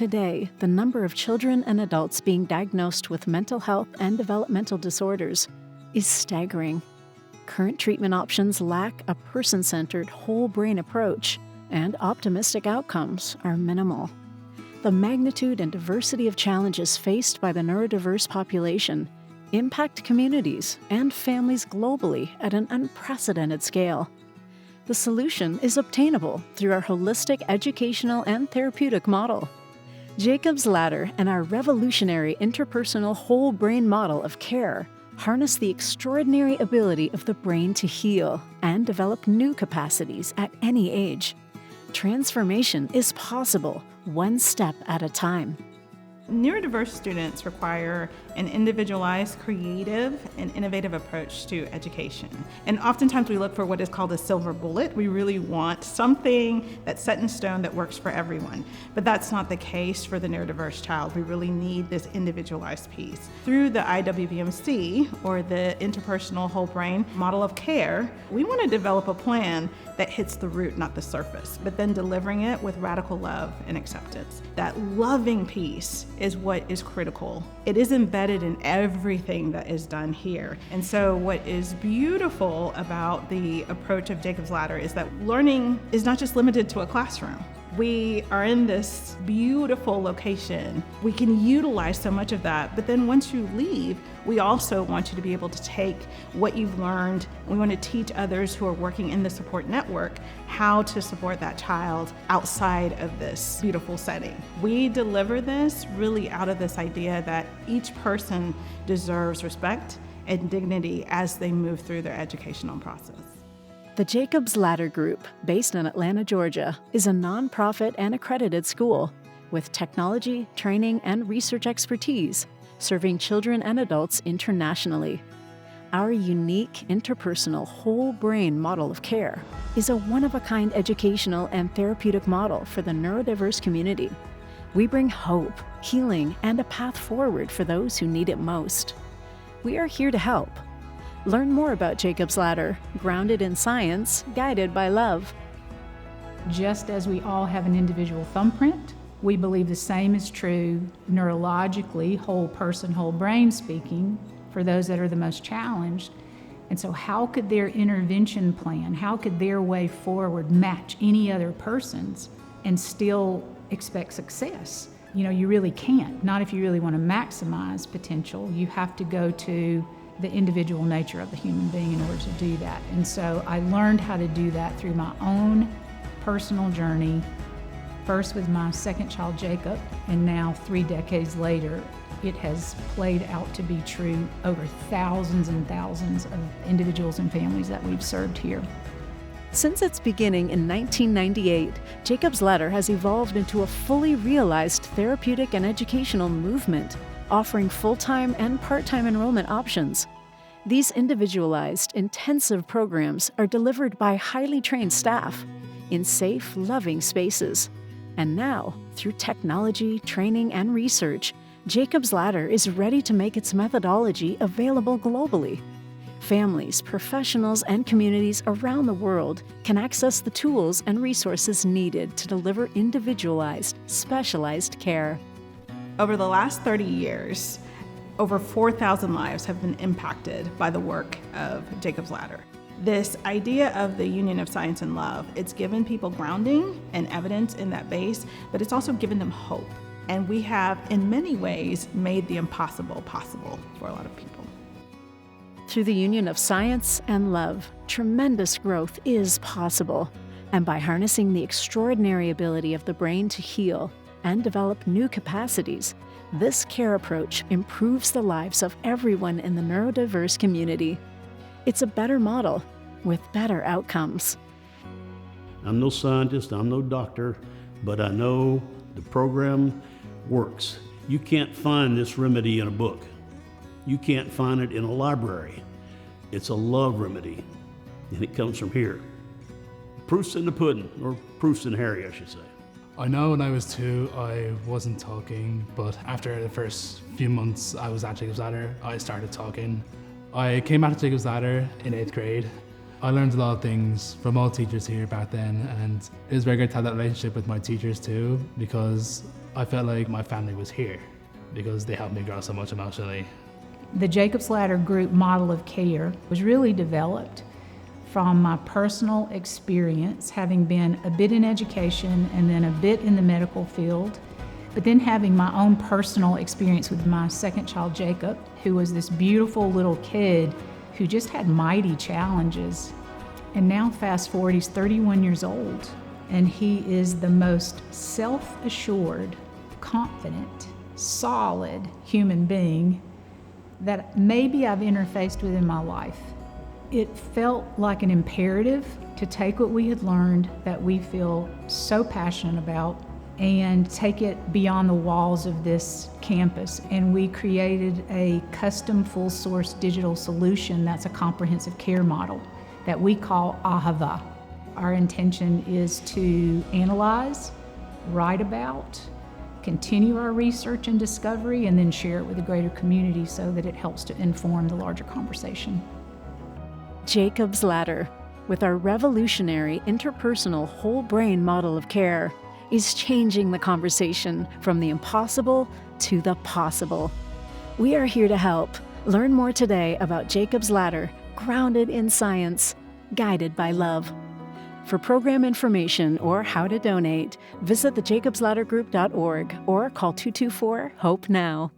Today, the number of children and adults being diagnosed with mental health and developmental disorders is staggering. Current treatment options lack a person-centered whole brain approach, and optimistic outcomes are minimal. The magnitude and diversity of challenges faced by the neurodiverse population impact communities and families globally at an unprecedented scale. The solution is obtainable through our holistic educational and therapeutic model. Jacob's Ladder and our revolutionary interpersonal whole brain model of care harness the extraordinary ability of the brain to heal and develop new capacities at any age. Transformation is possible, one step at a time. Neurodiverse students require an individualized, creative, and innovative approach to education. And oftentimes we look for what is called a silver bullet. We really want something that's set in stone that works for everyone. But that's not the case for the neurodiverse child. We really need this individualized piece. Through the IWBMC, or the Interpersonal Whole Brain Model of Care, we want to develop a plan that hits the root, not the surface, but then delivering it with radical love and acceptance. That loving piece is what is critical. It is embedded in everything that is done here. And so what is beautiful about the approach of Jacob's Ladder is that learning is not just limited to a classroom. We are in this beautiful location. We can utilize so much of that, but then once you leave, we also want you to be able to take what you've learned. We want to teach others who are working in the support network how to support that child outside of this beautiful setting. We deliver this really out of this idea that each person deserves respect and dignity as they move through their educational process. The Jacob's Ladder Group, based in Atlanta, Georgia, is a nonprofit and accredited school with technology, training, and research expertise, serving children and adults internationally. Our unique interpersonal whole brain model of care is a one-of-a-kind educational and therapeutic model for the neurodiverse community. We bring hope, healing, and a path forward for those who need it most. We are here to help. Learn more about Jacob's Ladder, grounded in science, guided by love. Just as we all have an individual thumbprint, we believe the same is true neurologically, whole person, whole brain speaking, for those that are the most challenged. And so how could their intervention plan, how could their way forward match any other person's and still expect success? You know, you really can't. Not if you really want to maximize potential. You have to go to the individual nature of the human being in order to do that. And so I learned how to do that through my own personal journey, first with my second child, Jacob, and now 3 decades later, it has played out to be true over thousands and thousands of individuals and families that we've served here. Since its beginning in 1998, Jacob's Ladder has evolved into a fully realized therapeutic and educational movement, offering full-time and part-time enrollment options. These individualized, intensive programs are delivered by highly trained staff in safe, loving spaces. And now, through technology, training, and research, Jacob's Ladder is ready to make its methodology available globally. Families, professionals, and communities around the world can access the tools and resources needed to deliver individualized, specialized care. Over the last 30 years, over 4,000 lives have been impacted by the work of Jacob's Ladder. This idea of the union of science and love, it's given people grounding and evidence in that base, but it's also given them hope. And we have, in many ways, made the impossible possible for a lot of people. Through the union of science and love, tremendous growth is possible. And by harnessing the extraordinary ability of the brain to heal and develop new capacities, this care approach improves the lives of everyone in the neurodiverse community. It's a better model with better outcomes. I'm no scientist, I'm no doctor, but I know the program works. You can't find this remedy in a book. You can't find it in a library. It's a love remedy, and it comes from here. Proof's in the pudding, or proof's in Harry, I should say. I know when I was 2, I wasn't talking, but after the first few months I was at Jacob's Ladder, I started talking. I came out of Jacob's Ladder in 8th grade. I learned a lot of things from all teachers here back then, and it was very good to have that relationship with my teachers too, because I felt like my family was here because they helped me grow so much emotionally. The Jacob's Ladder Group model of care was really developed from my personal experience, having been a bit in education and then a bit in the medical field, but then having my own personal experience with my second child, Jacob, who was this beautiful little kid who just had mighty challenges. And now fast forward, he's 31 years old, and he is the most self-assured, confident, solid human being that maybe I've interfaced with in my life. It felt like an imperative to take what we had learned that we feel so passionate about and take it beyond the walls of this campus. And we created a custom full source digital solution that's a comprehensive care model that we call Ahava. Our intention is to analyze, write about, continue our research and discovery, and then share it with the greater community so that it helps to inform the larger conversation. Jacob's Ladder, with our revolutionary interpersonal whole brain model of care, is changing the conversation from the impossible to the possible. We are here to help. Learn more today about Jacob's Ladder, grounded in science, guided by love. For program information or how to donate, visit thejacobsladdergroup.org or call 224-HOPE-NOW.